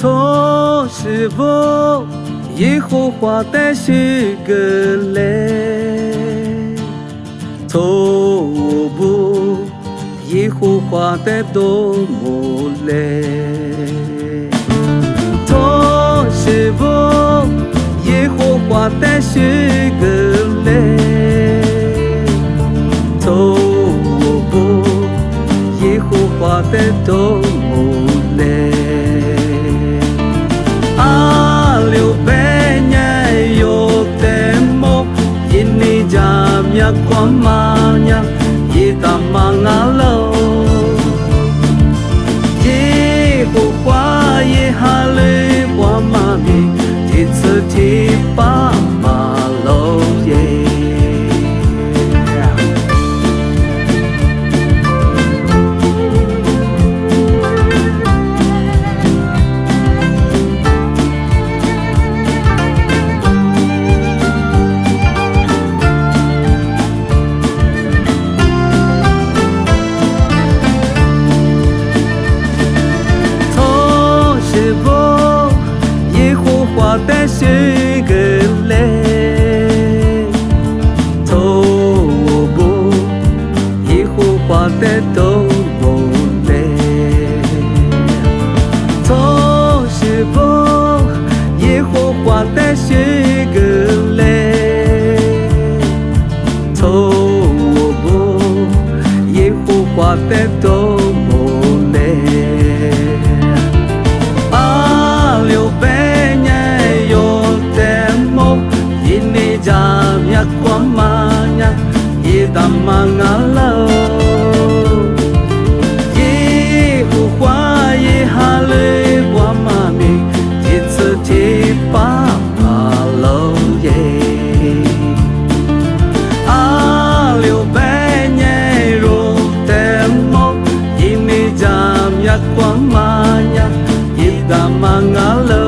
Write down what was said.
错是否耶和华的许个嘞？错不耶和华的多么嘞？错是否耶和华的许个嘞？错不耶和华的多么嘞？Kwamanya ita mangalo Yehovah yehale wamami titsati pa malo ye的许个嘞，错不耶和华的多么嘞，错是否耶和华的许个嘞，错不耶和华的多么嘞。Kwamanya ita mangalo Yehovah yehale wamami titsati pa malo ye Alio benye ro temo ini jam ya kwamanya ita mangalo